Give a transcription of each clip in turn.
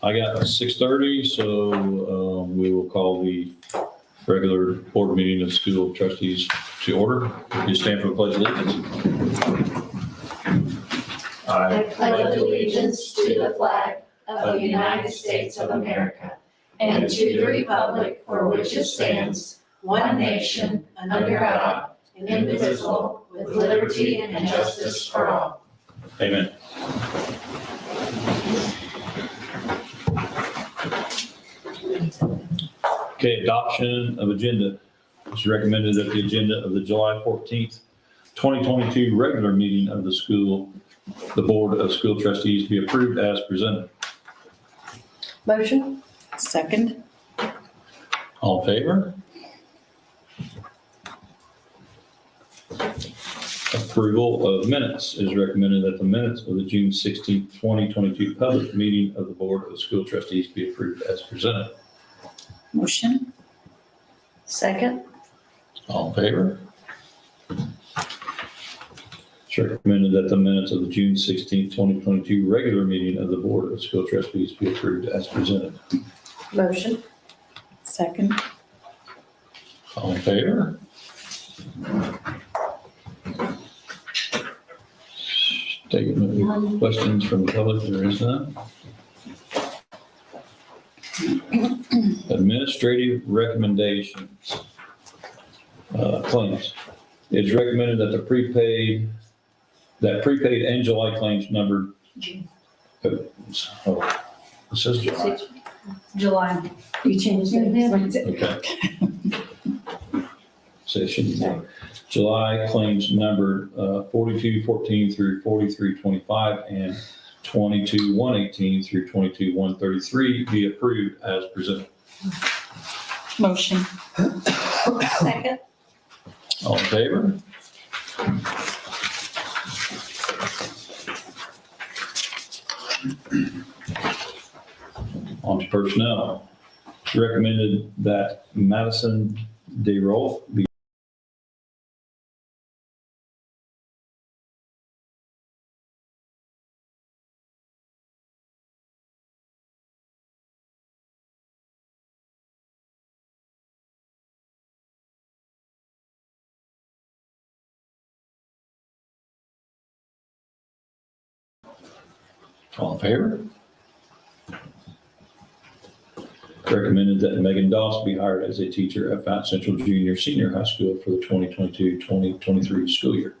I got 6:30, so we will call the regular board meeting of school trustees to order. You stand for the pledge of allegiance. I pledge allegiance to the flag of the United States of America and to the republic for which it stands, one nation, under God, indivisible, with liberty and justice for all. Amen. Okay, adoption of agenda. It's recommended that the agenda of the July 14th, 2022 regular meeting of the Board of School Trustees be approved as presented. Motion. Second. All in favor? Approval of minutes. It is recommended that the minutes of the June 16th, 2022 public meeting of the Board of School Trustees be approved as presented. Motion. Second. All in favor? It's recommended that the minutes of the June 16th, 2022 regular meeting of the Board of School Trustees be approved as presented. Motion. Second. All in favor? Taking any questions from the public, there is none. Administrative recommendations. Claims. It's recommended that prepaid and July claims numbered. Oh, it says July. July. You changed it. Okay. So it should be July claims numbered 4214 through 4325 and 22118 through 22133 be approved as presented. Motion. Second. All in favor? On to personnel. It's recommended that Madison DeRolf be all in favor? Recommended that Megan Doss be hired as a teacher at Fountain Central Junior Senior High School for the 2022-2023 school year.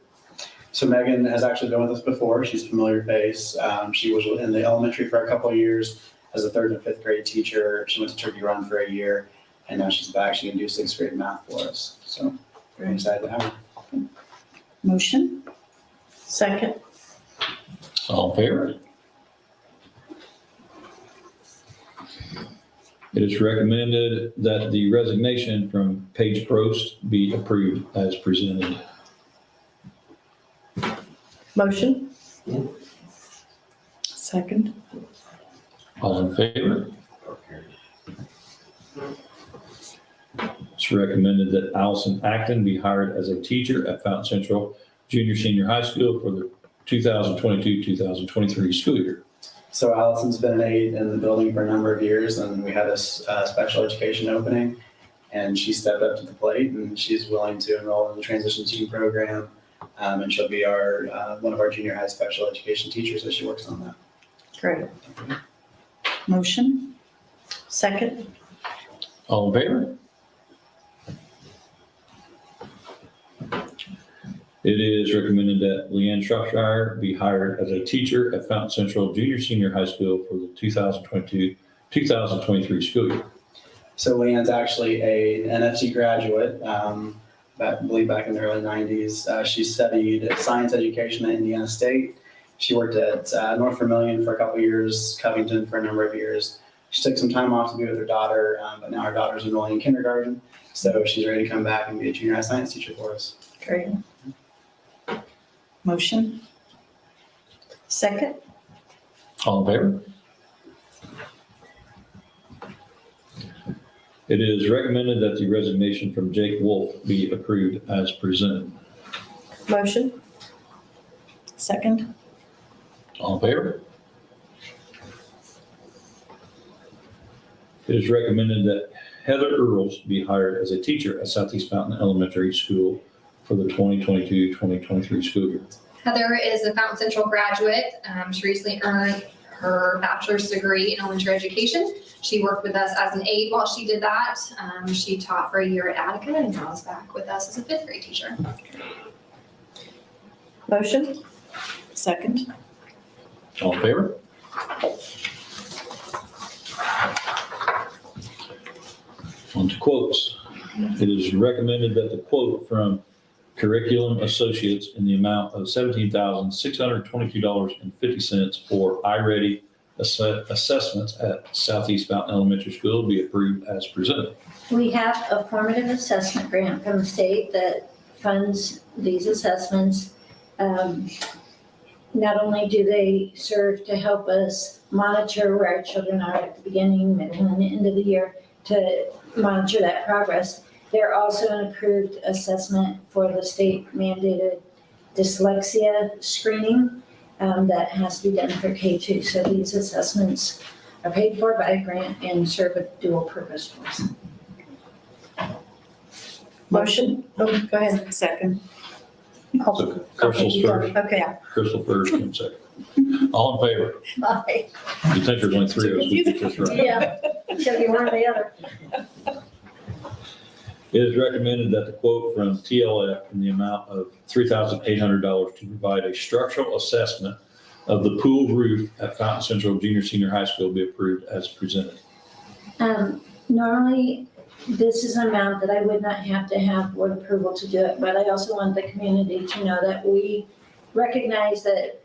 So Megan has actually been with us before. She's a familiar face. She was in the elementary for a couple of years as a 3rd and 5th grade teacher. She went to Turkey Run for a year, and now she's back. She can do 6th grade math for us. So very excited to have her. Motion. Second. All in favor? It is recommended that the resignation from Paige Prost be approved as presented. Motion. Second. All in favor? It's recommended that Allison Acton be hired as a teacher at Fountain Central Junior Senior High School for the 2022-2023 school year. So Allison's been an aide in the building for a number of years, and we had a special education opening, and she stepped up to the plate, and she's willing to enroll in the transition team program, and she'll be one of our junior high special education teachers as she works on that. Great. Motion. Second. All in favor? It is recommended that Leanne Shropshire be hired as a teacher at Fountain Central Junior Senior High School for the 2022-2023 school year. So Leanne's actually an NFC graduate, I believe back in the early 90s. She studied science education at Indiana State. She worked at North Vermillion for a couple of years, Covington for a number of years. She took some time off to be with her daughter, but now her daughter's enrolling in kindergarten. So she's ready to come back and be a junior high science teacher for us. Great. Motion. Second. All in favor? It is recommended that the resignation from Jake Wolf be approved as presented. Motion. Second. All in favor? It is recommended that Heather Earls be hired as a teacher at Southeast Fountain Elementary School for the 2022-2023 school year. Heather is a Fountain Central graduate. She recently earned her bachelor's degree in elementary education. She worked with us as an aide while she did that. She taught for a year at Attica and now is back with us as a fifth grade teacher. Motion? Second. All in favor? On to quotes. It is recommended that the quote from Curriculum Associates in the amount of $17,622.50 for iReady assessments at Southeast Fountain Elementary School be approved as presented. We have a formative assessment grant from the state that funds these assessments. Not only do they serve to help us monitor where our children are at the beginning, middle, and end of the year to monitor that progress, they're also an approved assessment for the state mandated dyslexia screening that has to be done for K2. So these assessments are paid for by a grant and serve a dual purpose for us. Motion? Oh, go ahead. Second. So Crystal's first, Okay. Crystal first, and second. All in favor? Bye. You think there's only three of us, we get this right. Yeah, it's gonna be one or the other. It is recommended that the quote from TLF in the amount of $3,800 to provide a structural assessment of the pool roof at Fountain Central Junior Senior High School be approved as presented. Normally, this is an amount that I would not have to have board approval to do it, but I also want the community to know that we recognize that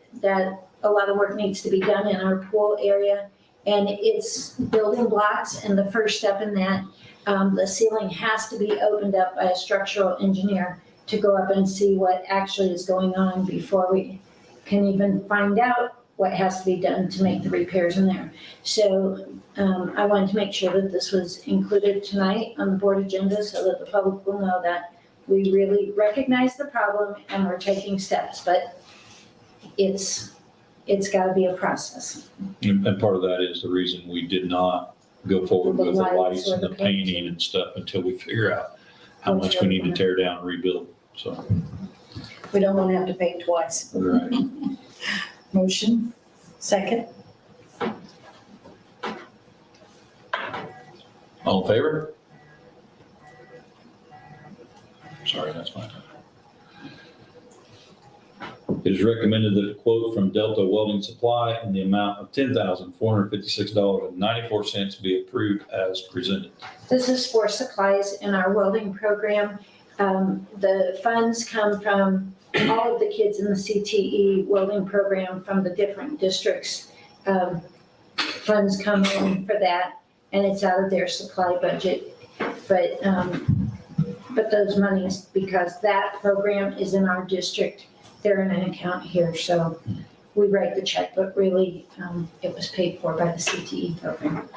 a lot of work needs to be done in our pool area. And it's building blocks, and the first step in that, the ceiling has to be opened up by a structural engineer to go up and see what actually is going on before we can even find out what has to be done to make the repairs in there. So I wanted to make sure that this was included tonight on the board agenda so that the public will know that we really recognize the problem and we're taking steps, but it's gotta be a process. And part of that is the reason we did not go forward with the lights and the painting painting. and stuff until we figure out how much we need to tear down and rebuild. So, We don't want to have to pay twice. right. Motion? Second. All in favor? Sorry, that's my time. It is recommended that a quote from Delta Welding Supply in the amount of $10,456.94 be approved as presented. This is for supplies in our welding program. The funds come from all of the kids in the CTE welding program from the different districts. Funds come in for that, and it's out of their supply budget. But those monies, because that program is in our district, they're in an account here, so we write the check, but really, it was paid for by the CTE program.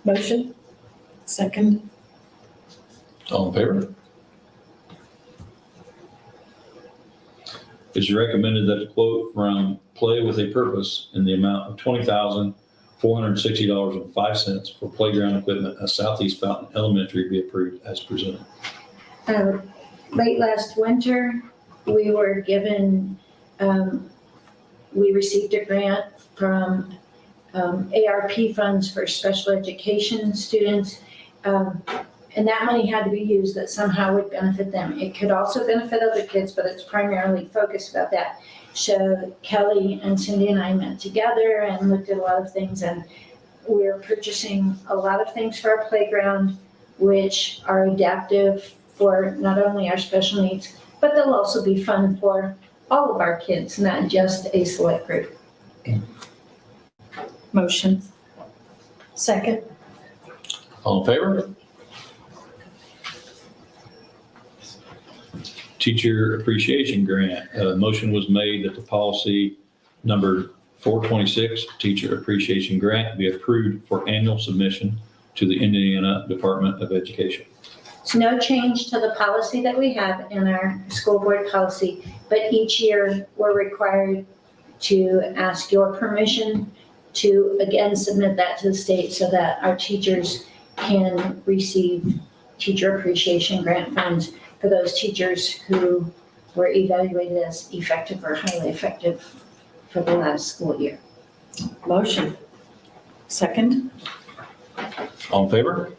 Motion? Second. All in favor? It is recommended that the quote from Play with a Purpose in the amount of $20,460.05 for playground equipment at Southeast Fountain Elementary be approved as presented. Late last winter, we were given, we received a grant from ARP funds for special education students. And that money had to be used that somehow would benefit them. It could also benefit other kids, but it's primarily focused about that. So Kelly and Cindy and I met together and looked at a lot of things, and we're purchasing a lot of things for our playground, which are adaptive for not only our special needs, but they'll also be fun for all of our kids, not just a select group. Motion? Second. All in favor? Teacher Appreciation Grant. A motion was made that the policy number 426, Teacher Appreciation Grant, be approved for annual submission to the Indiana Department of Education. It's no change to the policy that we have in our school board policy, but each year we're required to ask your permission to again submit that to the state so that our teachers can receive teacher appreciation grant funds for those teachers who were evaluated as effective or highly effective for the last school year. Motion. Second. All in favor?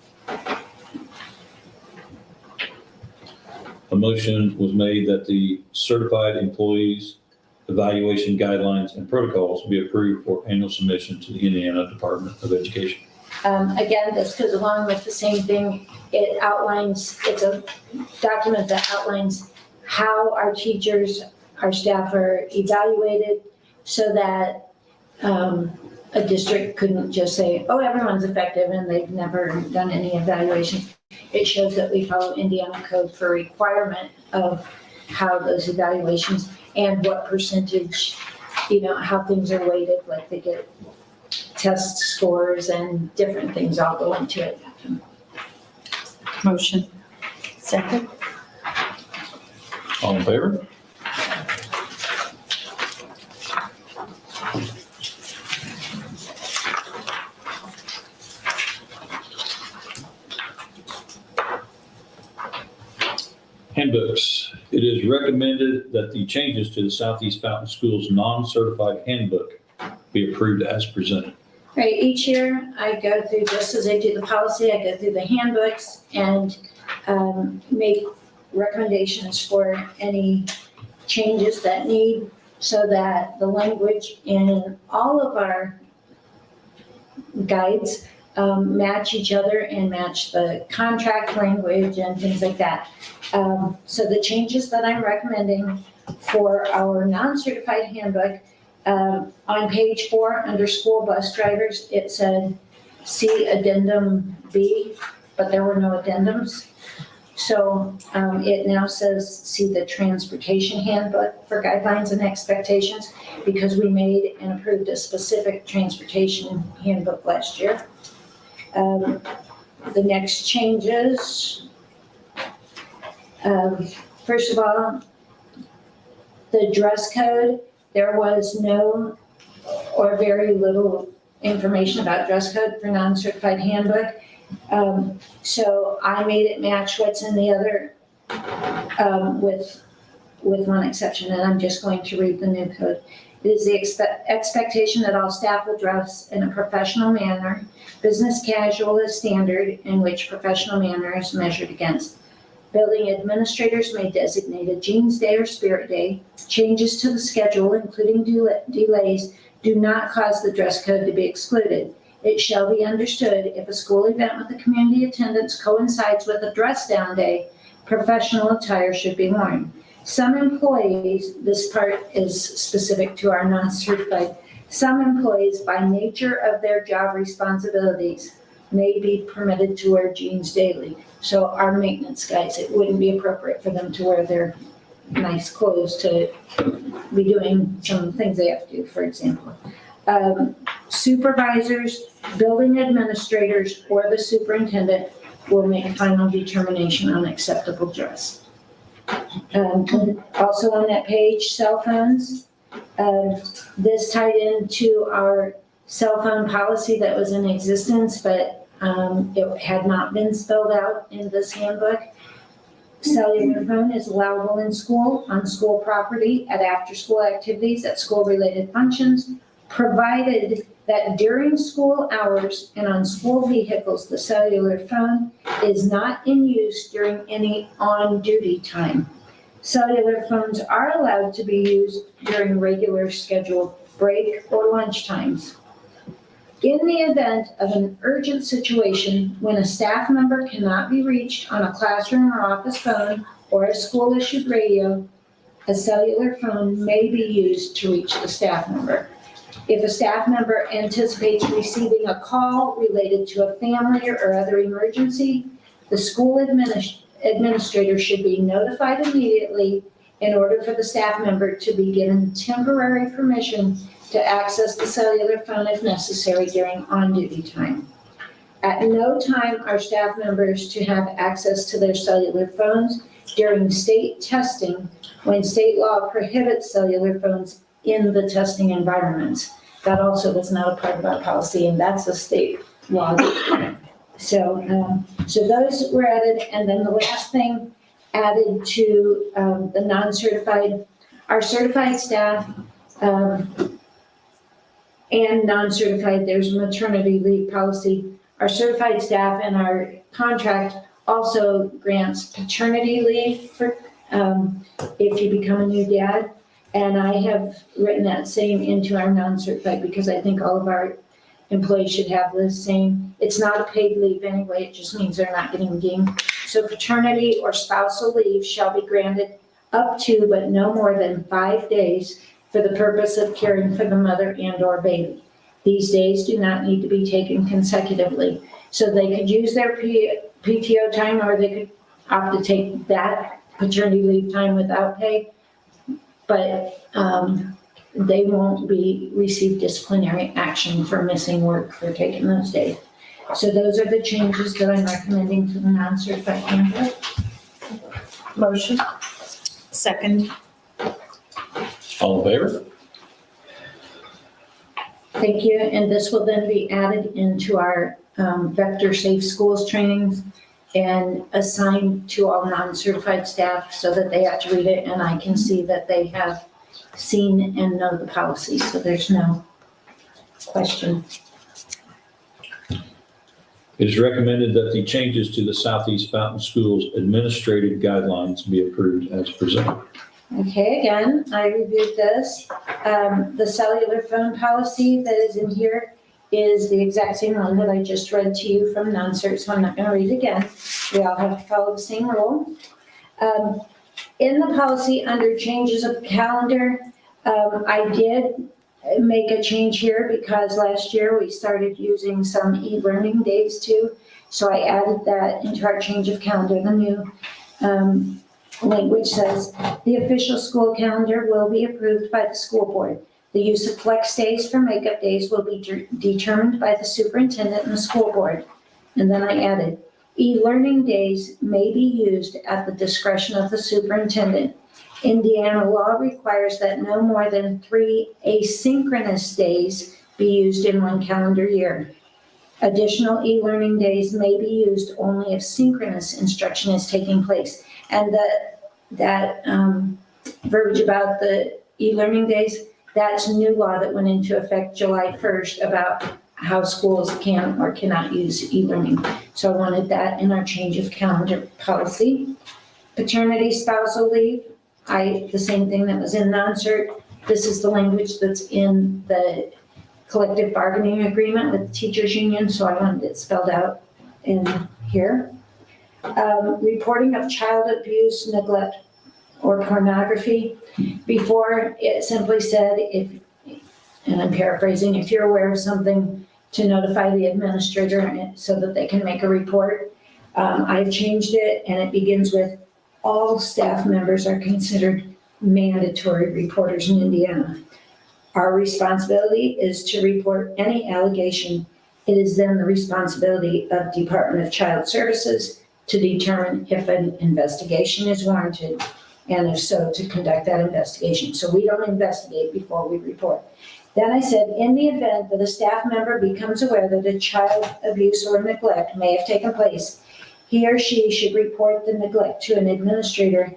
A motion was made that the certified employees evaluation guidelines and protocols be approved for annual submission to the Indiana Department of Education. Again, this goes along with the same thing. It outlines, it's a document that outlines how our teachers, our staff are evaluated so that a district couldn't just say, oh, everyone's effective and they've never done any evaluations. It shows that we follow Indiana code for requirement of how those evaluations and what percentage, how things are weighted, like they get test scores and different things all go into it. Motion. Second. All in favor? Handbooks. It is recommended that the changes to the Southeast Fountain Schools non-certified handbook be approved as presented. Right, each year I go through, just as I do the policy, I go through the handbooks and make recommendations for any changes that need, so that the language in all of our guides match each other and match the contract language and things like that. So the changes that I'm recommending for our non-certified handbook, on page 4 under school bus drivers, it said see addendum B, but there were no addendums. So it now says see the transportation handbook for guidelines and expectations, because we made and approved a specific transportation handbook last year. The next changes, first of all, the dress code, there was no or very little information about dress code for non-certified handbook. So I made it match what's in the other, with one exception, and I'm just going to read the new code. It is the expectation that all staff will dress in a professional manner. Business casual is standard, in which professional manner is measured against. Building administrators may designate a Jeans Day or Spirit Day. Changes to the schedule, including delays, do not cause the dress code to be excluded. It shall be understood if a school event with the community attendance coincides with a dress down day, professional attire should be worn. Some employees, this part is specific to our non-certified, some employees by nature of their job responsibilities may be permitted to wear jeans daily. So our maintenance guys, it wouldn't be appropriate for them to wear their nice clothes to be doing some things they have to do, for example. Supervisors, building administrators, or the superintendent will make final determination on acceptable dress. Also on that page, cell phones. This tied into our cell phone policy that was in existence, but it had not been spelled out in this handbook. Cellular phone is allowable in school, on school property, at after-school activities, at school-related functions, provided that during school hours and on school vehicles, the cellular phone is not in use during any on-duty time. Cellular phones are allowed to be used during regular scheduled break or lunch times. In the event of an urgent situation when a staff member cannot be reached on a classroom or office phone or a school-issued radio, a cellular phone may be used to reach the staff member. If a staff member anticipates receiving a call related to a family or other emergency, the school administrator should be notified immediately in order for the staff member to be given temporary permission to access the cellular phone if necessary during on-duty time. At no time are staff members to have access to their cellular phones during state testing when state law prohibits cellular phones in the testing environments. That also was not a part of our policy, and that's a state law. So those were added, and then the last thing added to the non-certified, our certified staff and non-certified, there's maternity leave policy. Our certified staff and our contract also grants paternity leave for if you become a new dad. And I have written that same into our non-certified because I think all of our employees should have the same. It's not a paid leave anyway, it just means they're not getting dinged. So paternity or spousal leave shall be granted up to but no more than 5 days for the purpose of caring for the mother and or baby. These days do not need to be taken consecutively. So they could use their PTO time, or they could opt to take that paternity leave time without pay. But they won't receive disciplinary action for missing work for taking those days. So those are the changes that I'm recommending to the non-certified candidate. Motion. Second. All in favor? Thank you, and this will then be added into our Vector Safe Schools trainings and assigned to all non-certified staff so that they have to read it, and I can see that they have seen and know the policy, so there's no question. It is recommended that the changes to the Southeast Fountain Schools administrative guidelines be approved as presented. Okay, again, I reviewed this. The cellular phone policy that is in here is the exact same one that I just read to you from non-cert, so I'm not going to read it again. We all have to follow the same rule. In the policy under changes of calendar, I did make a change here because last year we started using some e-learning days too. So I added that into our change of calendar. The new language says, the official school calendar will be approved by the school board. The use of flex days for makeup days will be determined by the superintendent and the school board. And then I added, e-learning days may be used at the discretion of the superintendent. Indiana law requires that no more than 3 asynchronous days be used in one calendar year. Additional e-learning days may be used only if synchronous instruction is taking place. And that verbiage about the e-learning days, that's new law that went into effect July 1st about how schools can or cannot use e-learning. So I wanted that in our change of calendar policy. Paternity spousal leave, the same thing that was in non-cert. This is the language that's in the collective bargaining agreement with the teachers union, so I wanted it spelled out in here. Reporting of child abuse, neglect, or pornography. Before, it simply said, and I'm paraphrasing, if you're aware of something, to notify the administrator so that they can make a report. I've changed it, and it begins with, all staff members are considered mandatory reporters in Indiana. Our responsibility is to report any allegation. It is then the responsibility of Department of Child Services to determine if an investigation is warranted, and if so, to conduct that investigation. So we don't investigate before we report. Then I said, in the event that a staff member becomes aware that a child abuse or neglect may have taken place, he or she should report the neglect to an administrator,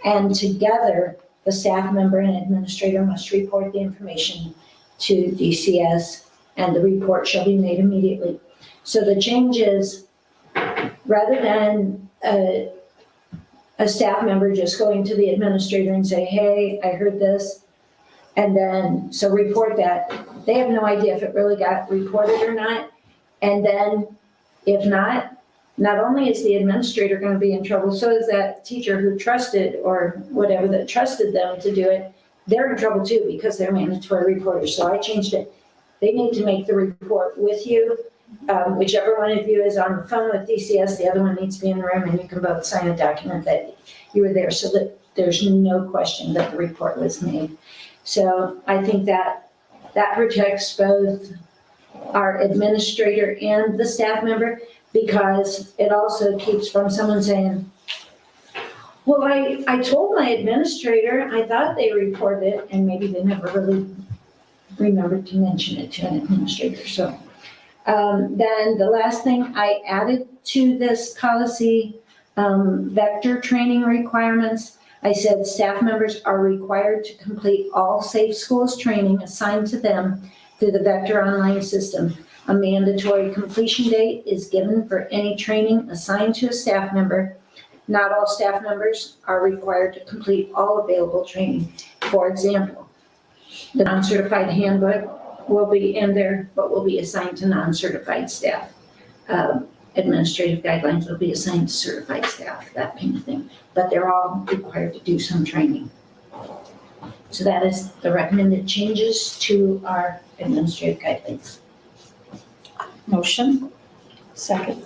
and together the staff member and administrator must report the information to DCS, and the report shall be made immediately. So the change is, rather than a staff member just going to the administrator and say, hey, I heard this, and then, so report that. They have no idea if it really got reported or not. And then, if not only is the administrator going to be in trouble, so is that teacher who trusted, or whatever, that trusted them to do it. They're in trouble too because they're mandatory reporters. So I changed it. They need to make the report with you. Whichever one of you is on the phone with DCS, the other one needs to be in the room, and you can both sign a document that you were there so that there's no question that the report was made. So I think that protects both our administrator and the staff member, because it also keeps from someone saying, well, I told my administrator, I thought they reported it, and maybe they never really remembered to mention it to an administrator, so. Then the last thing I added to this policy, vector training requirements. I said staff members are required to complete all Safe Schools training assigned to them through the Vector online system. A mandatory completion date is given for any training assigned to a staff member. Not all staff members are required to complete all available training. For example, the non-certified handbook will be in there, but will be assigned to non-certified staff. Administrative guidelines will be assigned to certified staff, that kind of thing. But they're all required to do some training. So that is the recommended changes to our administrative guidelines. Motion. Second.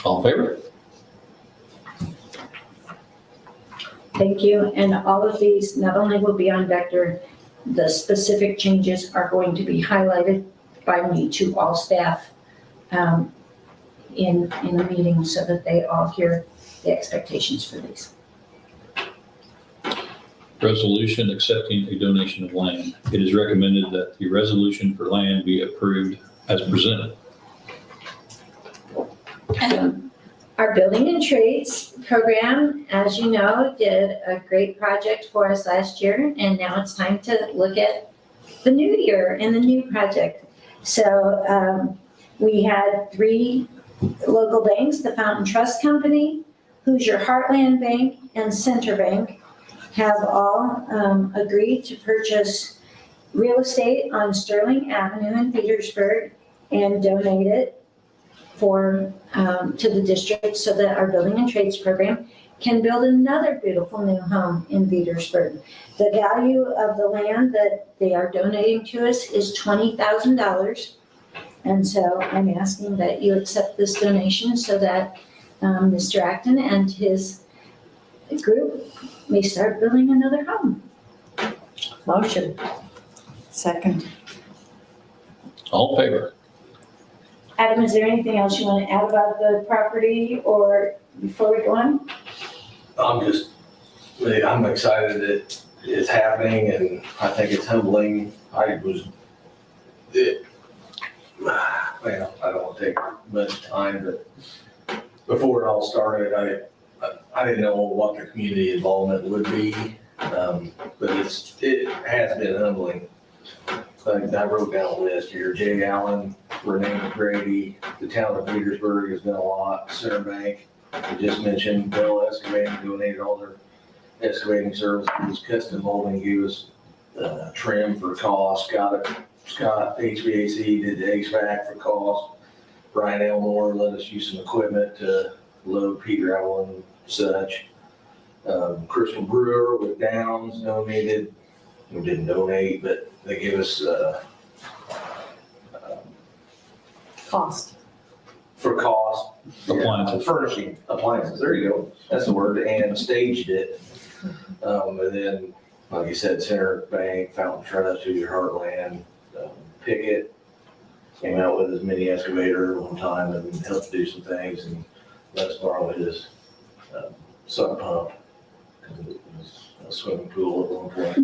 All in favor? Thank you. And all of these not only will be on Vector, the specific changes are going to be highlighted by me to all staff in the meeting so that they all hear the expectations for these. Resolution accepting a donation of land. It is recommended that the resolution for land be approved as presented. Our building and trades program, as you know, did a great project for us last year, and now it's time to look at the new year and the new project. So we had 3 local banks, the Fountain Trust Company, Hoosier Heartland Bank, and Center Bank, have all agreed to purchase real estate on Sterling Avenue in Petersburg and donate it to the district so that our building and trades program can build another beautiful new home in Petersburg. The value of the land that they are donating to us is $20,000. And so I'm asking that you accept this donation so that Mr. Acton and his group may start building another home. Motion. Second. All in favor? Adam, is there anything else you want to add about the property or before we go on? I'm excited that it's happening and I think it's humbling. I don't want to take much time, but before it all started, I didn't know what the community involvement would be, but it has been humbling. I wrote down a list here: Jay Allen, Renee McGrady, the town of Petersburg has done a lot, Center Bank, I just mentioned, Bell Excavating donated all their excavating services, Custom Molding gave us trim for cost, Scott HVAC did the HVAC for cost, Brian Elmore let us use some equipment to load pea gravel and such. Crystal Brewer with Downs donated, we didn't donate, but they gave us Cost. for cost. Appliances. Furnishing, appliances, there you go, that's the word, and staged it. And then, like you said, Center Bank, Fountain Trust, Hoosier Heartland, Pickett came out with his mini excavator one time and helped do some things and let us borrow his sump pump. It was a swimming pool at one point.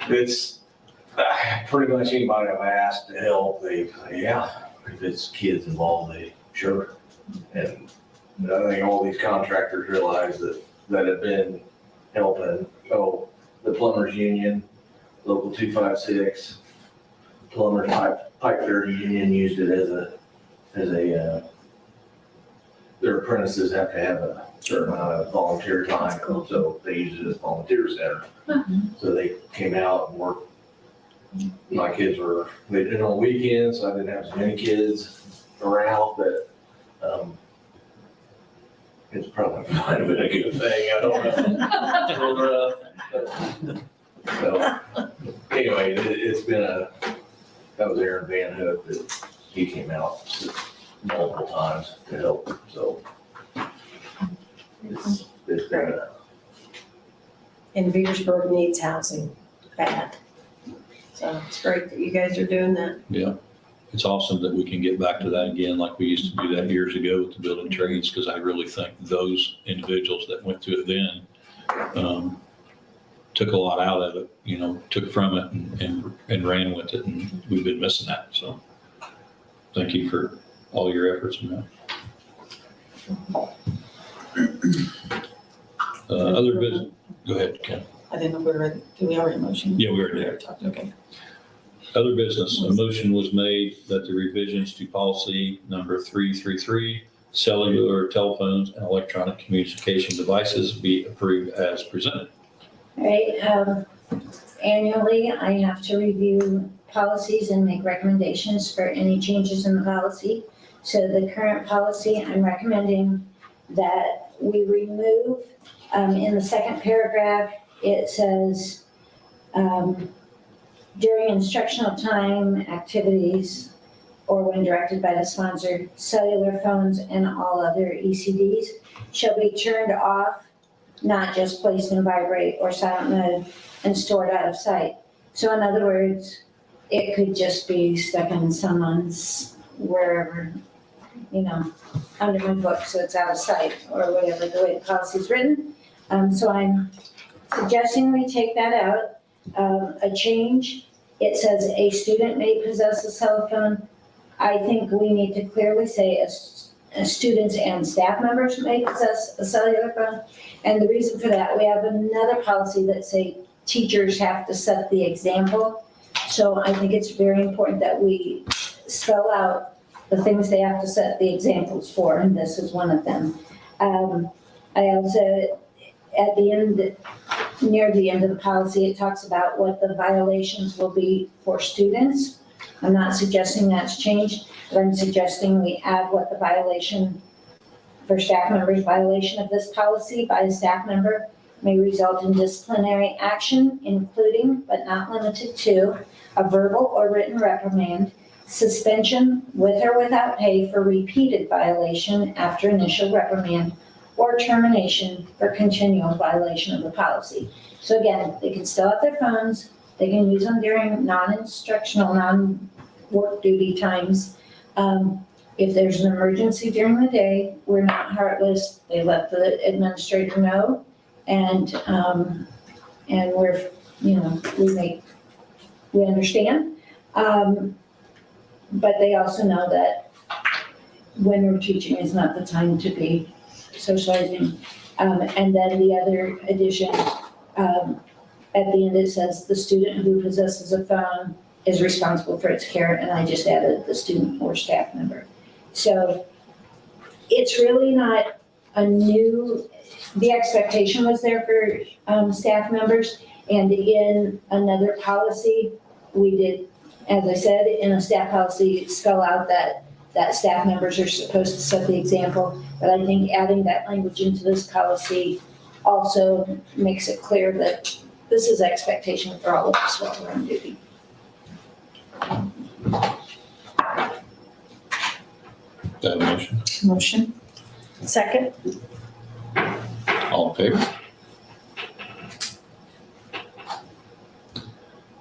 So it's pretty much anybody I've asked to help, they say, yeah, if it's kids involved, they sure. And I think all these contractors realize that have been helping. Oh, the plumbers union, local 256, plumbers pipe fitter union used it as a their apprentices have to have a certain amount of volunteer time, so they use it as a volunteer center. So they came out and worked. My kids they did it on weekends, so I didn't have as many kids around, but it's probably might have been a good thing, I don't know. So anyway, it's been that was Aaron Van Hook that he came out multiple times to help, so it's been And Petersburg needs housing bad. So it's great that you guys are doing that. Yeah. It's awesome that we can get back to that again, like we used to do that years ago with the building trades, because I really think those individuals that went through it then took a lot out of it, took from it and ran with it, and we've been missing that. So thank you for all your efforts in that. Other business, go ahead, Ken. I didn't know if we were ready. Did we already motion? Yeah, we already did. talked, okay. Other business, a motion was made that the revisions to policy number 333, cellular telephones and electronic communication devices be approved as presented. Right, annually, I have to review policies and make recommendations for any changes in the policy. So the current policy, I'm recommending that we remove, in the second paragraph, it says, during instructional time, activities, or when directed by the sponsor, cellular phones and all other ECDs shall be turned off, not just placed in vibrate or silent mode and stored out of sight. So in other words, it could just be stuck in someone's wherever, under my book, so it's out of sight or whatever, the way the policy's written. So I'm suggesting we take that out. A change, it says a student may possess a cell phone. I think we need to clearly say students and staff members may possess a cellular phone. And the reason for that, we have another policy that say teachers have to set the example. So I think it's very important that we spell out the things they have to set the examples for, and this is one of them. I also, at the end, near the end of the policy, it talks about what the violations will be for students. I'm not suggesting that's changed, but I'm suggesting we add what the violation for staff members, violation of this policy by a staff member may result in disciplinary action, including but not limited to a verbal or written reprimand, suspension with or without pay for repeated violation after initial reprimand, or termination for continual violation of the policy. So again, they can still have their phones, they can use them during non-instructional, non-work duty times. If there's an emergency during the day, we're not heartless, they let the administrator know, and we're, we understand. But they also know that when we're teaching is not the time to be socializing. And then the other addition, at the end it says the student who possesses a phone is responsible for its care, and I just added the student or staff member. So it's really not a new, the expectation was there for staff members, and in another policy, we did, as I said, in a staff policy, spell out that staff members are supposed to set the example, but I think adding that language into this policy also makes it clear that this is expectation for all of us while we're on duty. Do I have a motion? Motion. Second. All in favor?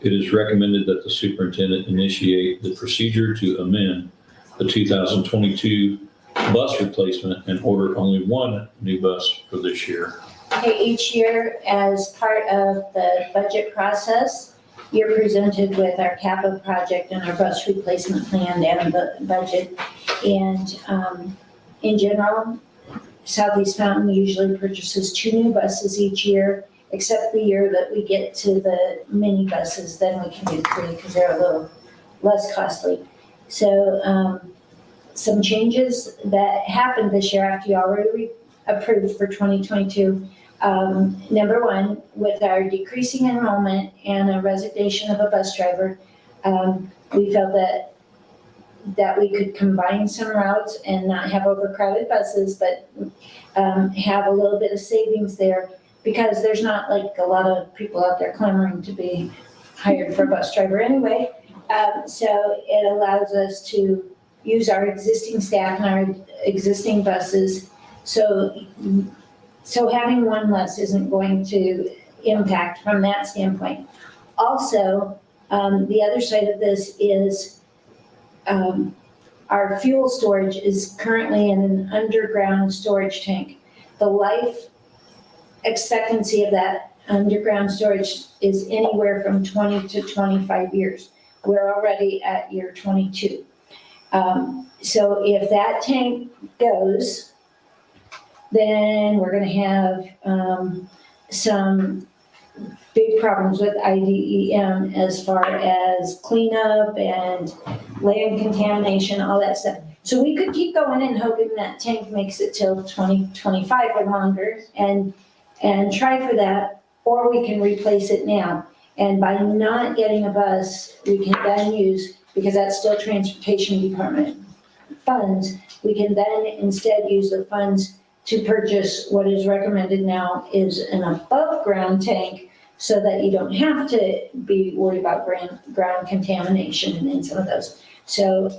It is recommended that the superintendent initiate the procedure to amend the 2022 bus replacement and order only one new bus for this year. Okay, each year, as part of the budget process, you're presented with our capital project and our bus replacement plan and the budget. And in general, Southeast Fountain usually purchases 2 new buses each year, except the year that we get to the mini buses, then we can do 3 because they're a little less costly. So some changes that happened this year after you already approved for 2022. Number 1, with our decreasing enrollment and a resignation of a bus driver, we felt that we could combine some routes and not have overcrowded buses, but have a little bit of savings there, because there's not like a lot of people out there clamoring to be hired for a bus driver anyway. So it allows us to use our existing staff and our existing buses. So having one less isn't going to impact from that standpoint. Also, the other side of this is our fuel storage is currently in an underground storage tank. The life expectancy of that underground storage is anywhere from 20 to 25 years. We're already at year 22. So if that tank goes, then we're gonna have some big problems with IDEM as far as cleanup and land contamination, all that stuff. So we could keep going and hoping that tank makes it till 2025 or longer and try for that, or we can replace it now. And by not getting a bus, we can then use, because that's still transportation department funds, we can then instead use the funds to purchase what is recommended now is an above ground tank, so that you don't have to be worried about ground contamination in some of those. So,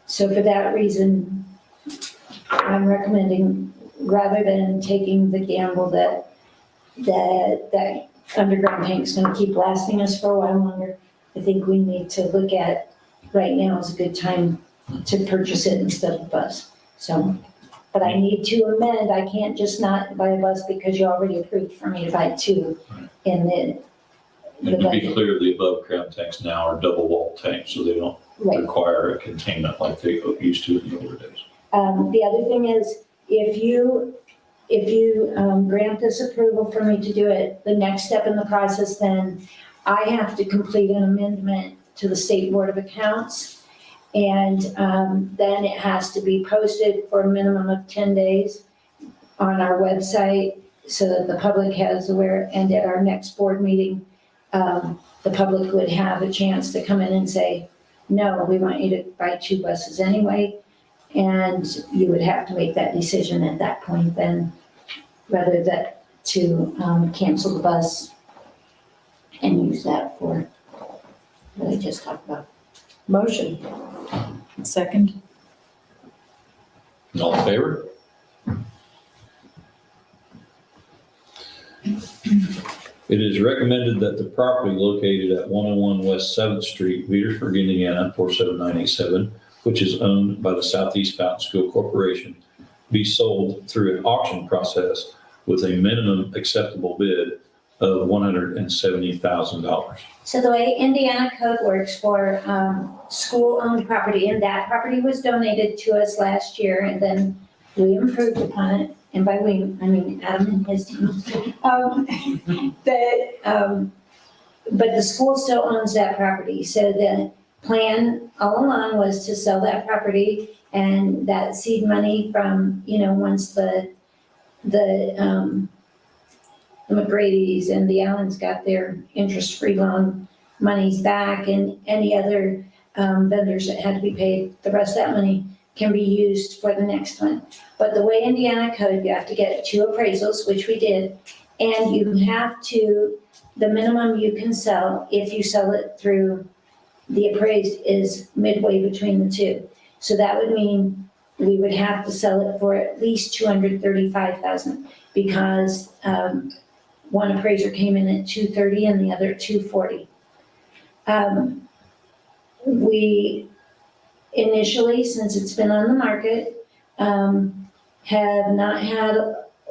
so for that reason, I'm recommending, rather than taking the gamble that underground tank's gonna keep lasting us for a while longer, I think we need to look at, right now is a good time to purchase it instead of a bus. So, but I need to amend, I can't just not buy a bus because you already approved for me to buy two in the And to be budget. clear, the above ground tanks now are double wall tanks, so they don't Right. require a containment like they used to in the older days. The other thing is, if you grant this approval for me to do it, the next step in the process, then I have to complete an amendment to the State Board of Accounts. And then it has to be posted for a minimum of 10 days on our website so that the public has aware, and at our next board meeting, the public would have a chance to come in and say, no, we want you to buy two buses anyway. And you would have to make that decision at that point then, rather than to cancel the bus and use that for what I just talked about. Motion. Second. All in favor? It is recommended that the property located at 101 West 7th Street, Petersburg, Indiana, 47987, which is owned by the Southeast Fountain School Corporation, be sold through an auction process with a minimum acceptable bid of $170,000. So the way Indiana code works for school-owned property, and that property was donated to us last year, and then we improved upon it, and by we, I mean Adam and his team. But the school still owns that property, so the plan all along was to sell that property, and that seed money from, once the McGrady's and the Allens got their interest-free loan monies back, and any other vendors that had to be paid, the rest of that money can be used for the next one. But the way Indiana code, you have to get 2 appraisals, which we did, and you have to, the minimum you can sell, if you sell it through the appraised, is midway between the two. So that would mean we would have to sell it for at least $235,000, because one appraiser came in at $230 and the other at $240. We initially, since it's been on the market, have not had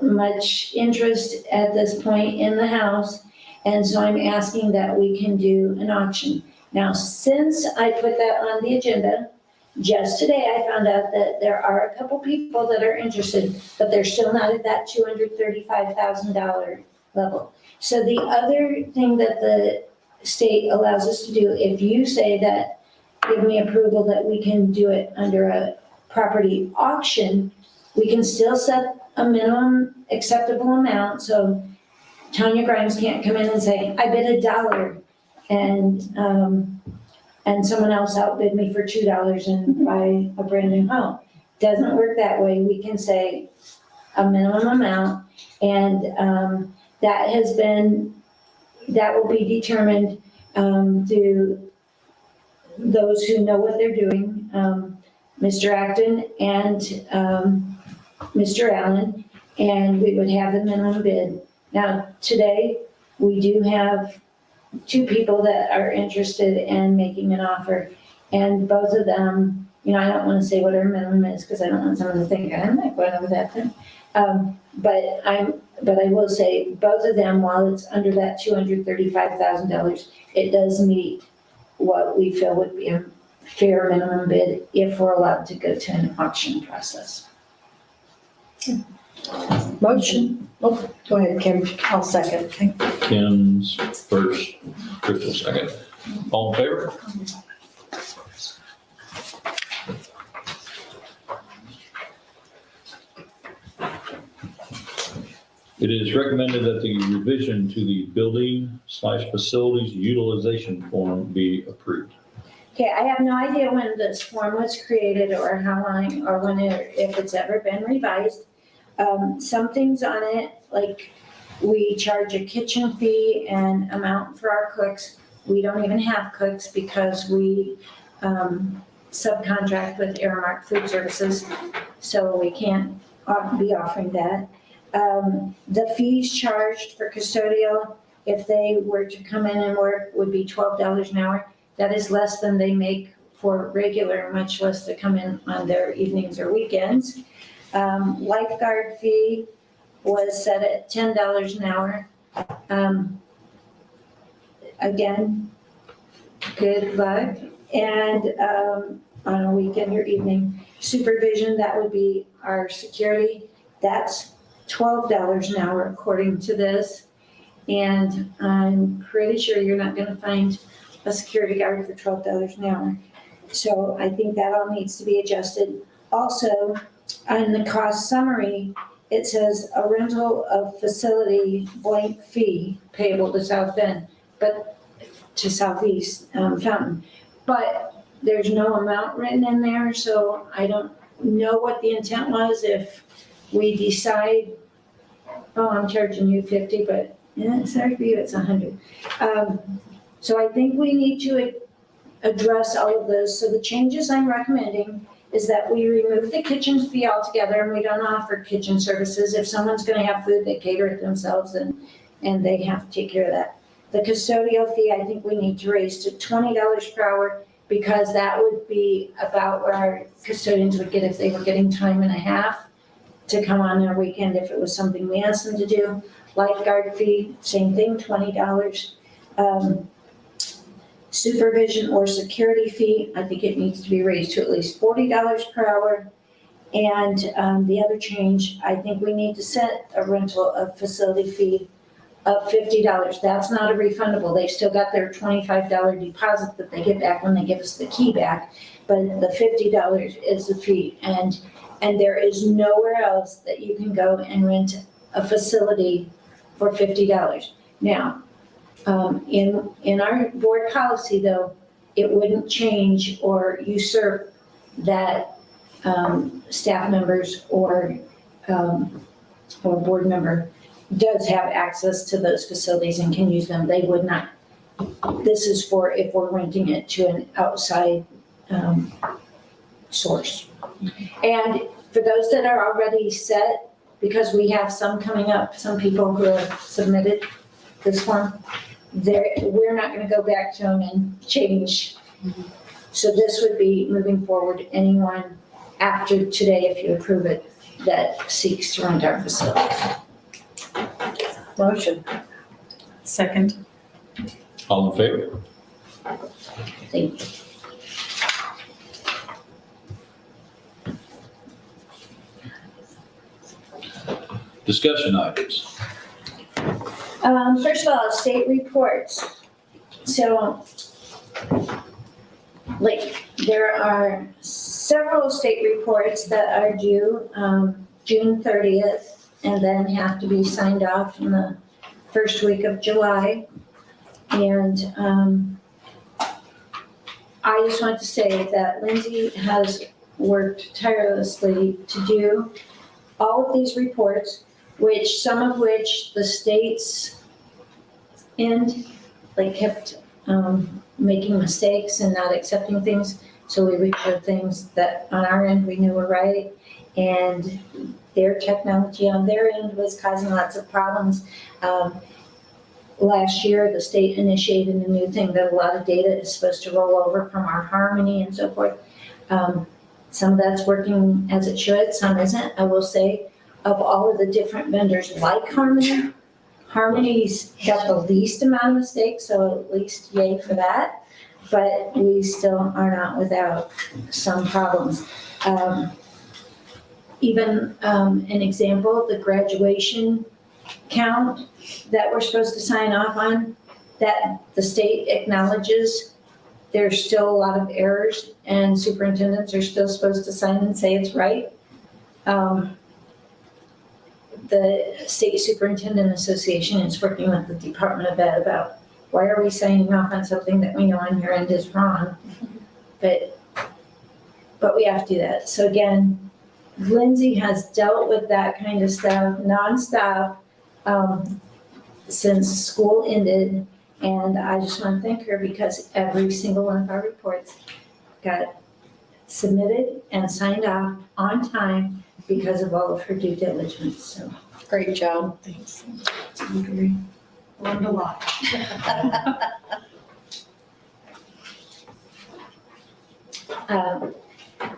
much interest at this point in the house, and so I'm asking that we can do an auction. Now, since I put that on the agenda, just today I found out that there are a couple people that are interested, but they're still not at that $235,000 level. So the other thing that the state allows us to do, if you say that, give me approval that we can do it under a property auction, we can still set a minimum acceptable amount. So Tanya Grimes can't come in and say, I bid $1 and someone else outbid me for $2 and buy a brand new home. Doesn't work that way. We can say a minimum amount, and that will be determined through those who know what they're doing, Mr. Acton and Mr. Allen, and we would have the minimum bid. Now, today, we do have 2 people that are interested in making an offer, and both of them I don't want to say what our minimum is because I don't want someone to think I'm not going over that thing. But I will say both of them, while it's under that $235,000, it does meet what we feel would be a fair minimum bid if we're allowed to go to an auction process. Motion. Oh, go ahead, Kim. I'll second. Kim's first, Crystal second. All in favor? It is recommended that the revision to the building/facilities utilization form be approved. Okay, I have no idea when this form was created or how long, or if it's ever been revised. Some things on it, like we charge a kitchen fee and amount for our cooks. We don't even have cooks because we subcontract with Aramark Food Services, so we can't be offering that. The fees charged for custodial, if they were to come in and work, would be $12 an hour. That is less than they make for regular, much less to come in on their evenings or weekends. Lifeguard fee was set at $10 an hour. Again, good luck. And on a weekend or evening. Supervision, that would be our security. That's $12 an hour according to this. And I'm pretty sure you're not gonna find a security guard for $12 an hour. So I think that all needs to be adjusted. Also, on the cost summary, it says a rental of facility blank fee payable to South Bend, but to Southeast Fountain. But there's no amount written in there, so I don't know what the intent was. If we decide, oh, I'm charging you 50, but yeah, sorry for you, it's 100. So I think we need to address all of those. So the changes I'm recommending is that we remove the kitchen fee altogether and we don't offer kitchen services. If someone's gonna have food, they cater it themselves and they have to take care of that. The custodial fee, I think we need to raise to $20 per hour because that would be about where our custodians would get if they were getting time and a half to come on their weekend if it was something we asked them to do. Lifeguard fee, same thing, $20. Supervision or security fee, I think it needs to be raised to at least $40 per hour. And the other change, I think we need to set a rental of facility fee of $50. That's not a refundable. They've still got their $25 deposit that they get back when they give us the key back. But the $50 is the fee. And there is nowhere else that you can go and rent a facility for $50. Now, in our board policy though, it wouldn't change or usurp that staff members or board member does have access to those facilities and can use them. They would not. This is for if we're renting it to an outside source. And for those that are already set, because we have some coming up, some people who have submitted this form, we're not gonna go back to them and change. So this would be moving forward, anyone after today, if you approve it, that seeks to rent our facilities. Motion. Second. All in favor? Thank you. Discussion items. First of all, state reports. So, there are several state reports that are due June 30th and then have to be signed off in the first week of July. And I just want to say that Lindsay has worked tirelessly to do all of these reports, some of which the states kept making mistakes and not accepting things. So we reported things that on our end we knew were right, and their technology on their end was causing lots of problems. Last year, the state initiated a new thing that a lot of data is supposed to roll over from our Harmony and so forth. Some of that's working as it should, some isn't. I will say, of all of the different vendors like Harmony, Harmony's got the least amount of mistakes, so at least yay for that. But we still are not without some problems. Even an example, the graduation count that we're supposed to sign off on, that the state acknowledges there's still a lot of errors and superintendents are still supposed to sign and say it's right. The State Superintendent Association is working with the Department of Ed about why are we signing off on something that we know on your end is wrong? But we have to do that. So again, Lindsay has dealt with that kind of stuff nonstop since school ended. And I just want to thank her because every single one of our reports got submitted and signed off on time because of all of her due diligence, so. Great job. Thanks. Learned a lot.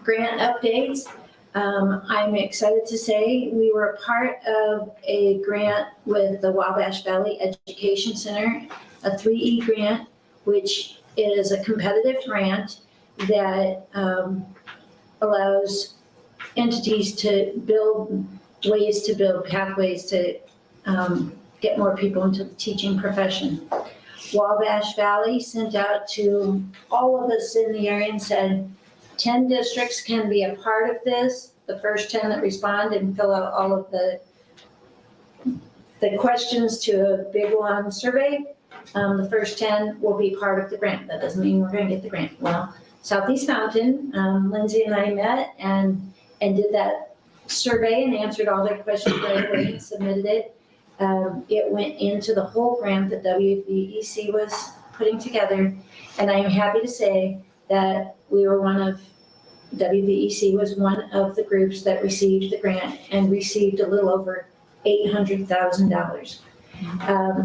Grant updates. I'm excited to say we were a part of a grant with the Wabash Valley Education Center, a 3E grant, which is a competitive grant that allows entities to build ways to build pathways to get more people into the teaching profession. Wabash Valley sent out to all of us in the area and said, 10 districts can be a part of this. The first 10 that respond and fill out all of the questions to a big long survey, the first 10 will be part of the grant. That doesn't mean we're gonna get the grant. Well, Southeast Fountain, Lindsay and I met and did that survey and answered all their questions right away and submitted it. It went into the whole grant that WVEC was putting together. And I'm happy to say that WVEC was one of the groups that received the grant and received a little over $800,000.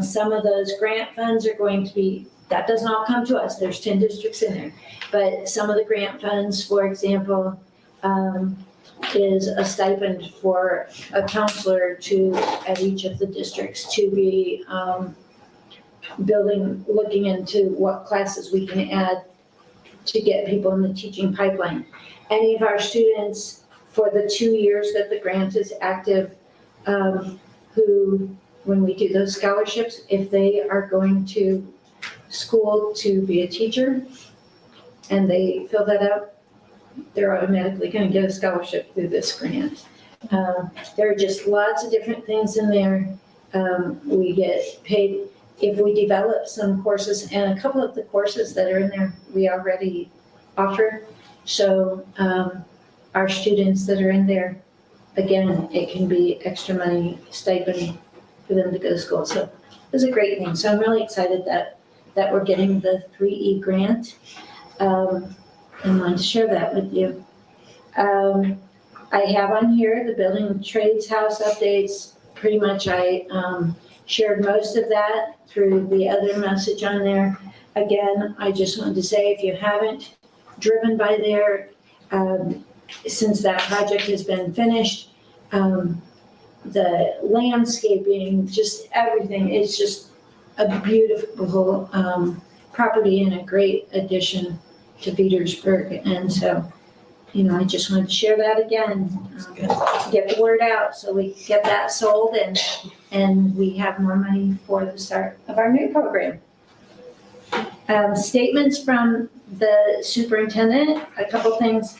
Some of those grant funds are going to be, that doesn't all come to us, there's 10 districts in there. But some of the grant funds, for example, is a stipend for a counselor at each of the districts to be looking into what classes we can add to get people in the teaching pipeline. Any of our students for the 2 years that the grant is active, who, when we do those scholarships, if they are going to school to be a teacher and they fill that out, they're automatically going to get a scholarship through this grant. There are just lots of different things in there. We get paid if we develop some courses, and a couple of the courses that are in there we already offer. So our students that are in there, again, it can be extra money stipend for them to go to school. So it's a great thing. So I'm really excited that we're getting the 3E grant. And wanted to share that with you. I have on here the building and trades house updates. Pretty much I shared most of that through the other message on there. Again, I just wanted to say if you haven't driven by there, since that project has been finished, the landscaping, just everything, it's just a beautiful property and a great addition to Petersburg. And so, I just wanted to share that again, get the word out so we get that sold and we have more money for the start of our new program. Statements from the superintendent, a couple things.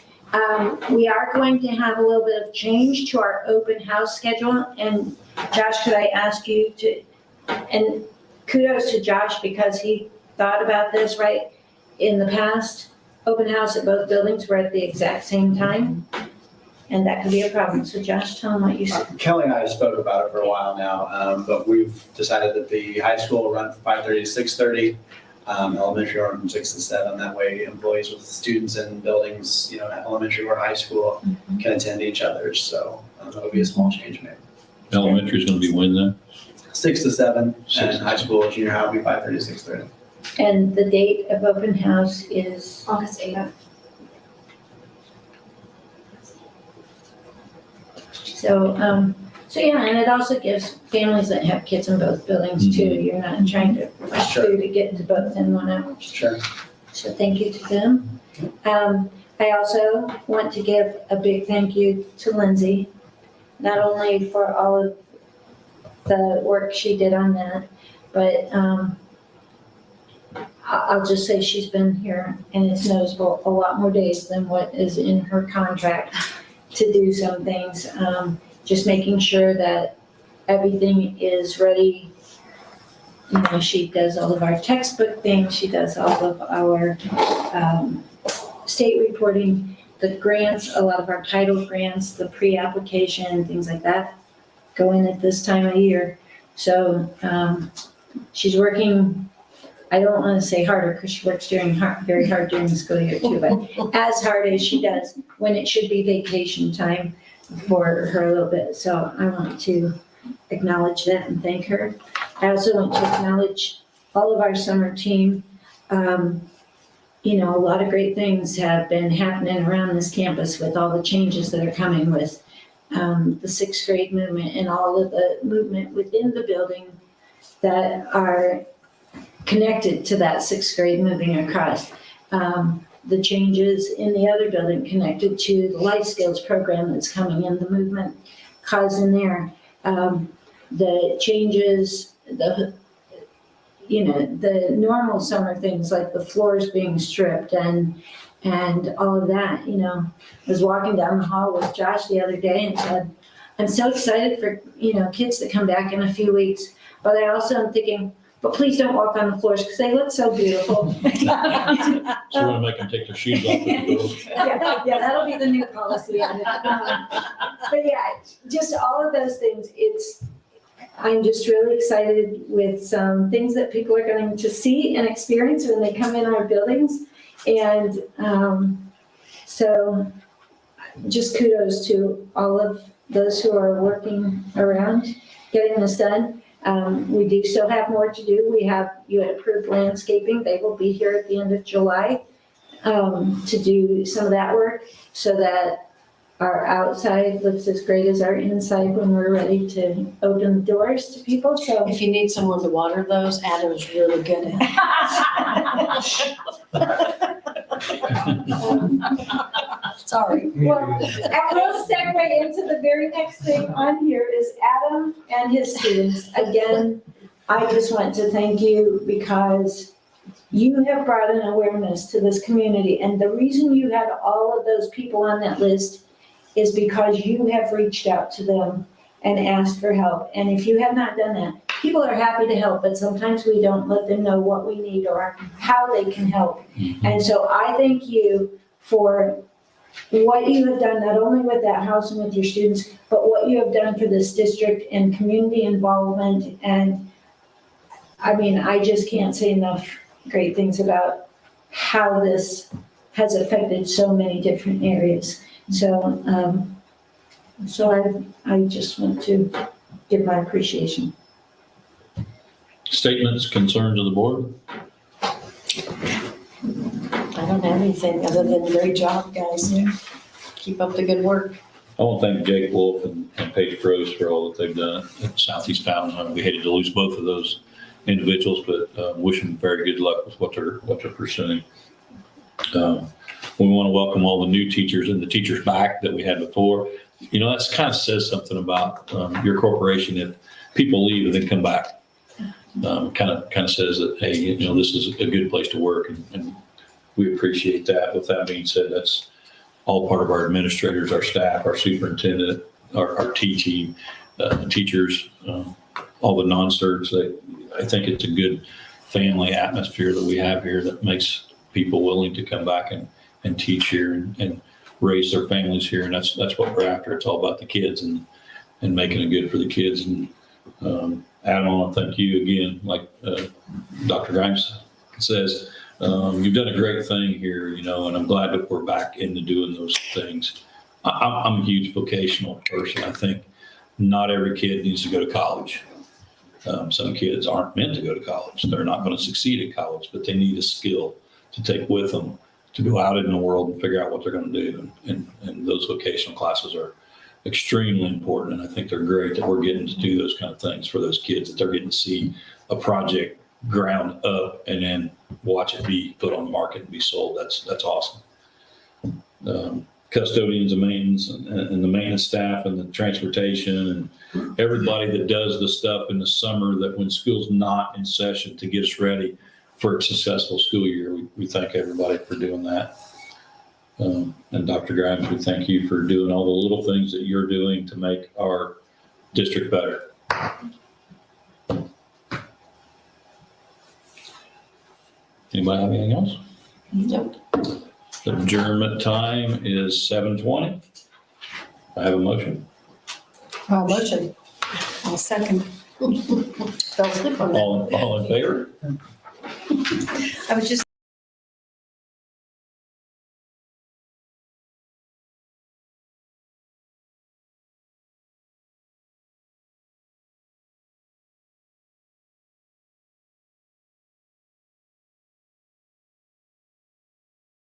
We are going to have a little bit of change to our open house schedule. And Josh, could I ask you to, and kudos to Josh because he thought about this right in the past. Open house at both buildings were at the exact same time, and that could be a problem. So Josh, tell them what you said. Kelly and I have spoken about it for a while now, but we've decided that the high school will run from 5:30 to 6:30, elementary will run from 6 to 7. That way employees with students in buildings, elementary or high school can attend each other's. So that'll be a small change maybe. Elementary is going to be when then? 6 to 7, 6 and to high school, junior high will be 5:30 to 6:30. And the date of open house is August 8th. So, so yeah, and it also gives families that have kids in both buildings too. You're not trying to rush Sure. through to get to both in 1 hour. Sure. So thank you to them. I also want to give a big thank you to Lindsay, not only for all of the work she did on that, but I'll just say she's been here, and it's noticeable, a lot more days than what is in her contract to do some things. Just making sure that everything is ready. You know, she does all of our textbook things, she does all of our state reporting, the grants, a lot of our title grants, the pre-application, things like that go in at this time of year. So she's working, I don't want to say harder because she works very hard during the school year too, but as hard as she does when it should be vacation time for her a little bit. So I want to acknowledge that and thank her. I also want to acknowledge all of our summer team. You know, a lot of great things have been happening around this campus with all the changes that are coming with the sixth grade movement and all of the movement within the building that are connected to that sixth grade moving across. The changes in the other building connected to the life skills program that's coming in, the movement causing there. The changes, the normal summer things like the floors being stripped and all of that, you know. I was walking down the hall with Josh the other day and said, I'm so excited for, kids to come back in a few weeks. But I also am thinking, but please don't walk on the floors because they look so beautiful. So you want to make them take their shoes off at the door? Yeah, that'll be the new policy on it. But yeah, just all of those things, I'm just really excited with some things that people are going to see and experience when they come in our buildings. And so just kudos to all of those who are working around getting this done. We do still have more to do. You had approved landscaping. They will be here at the end of July to do some of that work so that our outside looks as great as our inside when we're ready to open the doors to people. So If you need someone to water those, Adam's really good at Sorry. well, and we'll segue into the very next thing on here is Adam and his students. Again, I just want to thank you because you have brought an awareness to this community. And the reason you had all of those people on that list is because you have reached out to them and asked for help. And if you have not done that, people are happy to help, but sometimes we don't let them know what we need or how they can help. And so I thank you for what you have done, not only with that house and with your students, but what you have done for this district and community involvement. And I mean, I just can't say enough great things about how this has affected so many different areas. So, I just want to give my appreciation. Statements, concerns of the board? I don't have anything other than great job, guys. Keep up the good work. I want to thank Jake Wolf and Paige Gross for all that they've done at Southeast Fountain. We hated to lose both of those individuals, but wish them very good luck with what they're pursuing. We want to welcome all the new teachers and the teachers back that we had before. That's kind of says something about your corporation if people leave and then come back. Kind of says that, hey, this is a good place to work, and we appreciate that. With that being said, that's all part of our administrators, our staff, our superintendent, our teaching, teachers, all the non-certs. I think it's a good family atmosphere that we have here that makes people willing to come back and teach here and raise their families here. And that's what we're after. It's all about the kids and making it good for the kids. And Adam, I want to thank you again. Like Dr. Grimes says, you've done a great thing here, and I'm glad that we're back into doing those things. I'm a huge vocational person. I think not every kid needs to go to college. Some kids aren't meant to go to college. They're not going to succeed at college, but they need a skill to take with them to go out in the world and figure out what they're going to do. And those vocational classes are extremely important. And I think they're great that we're getting to do those kind of things for those kids, that they're getting to see a project ground up and then watch it be put on the market and be sold. That's awesome. Custodians and maintenance and the maintenance staff and the transportation and everybody that does the stuff in the summer that when school's not in session to get us ready for a successful school year. We thank everybody for doing that. And Dr. Grimes, we thank you for doing all the little things that you're doing to make our district better. Anybody have anything else? Nope. The adjournment time is 7:20. I have a motion. Oh, motion. I'll second. Fell asleep on that. All in favor? I was just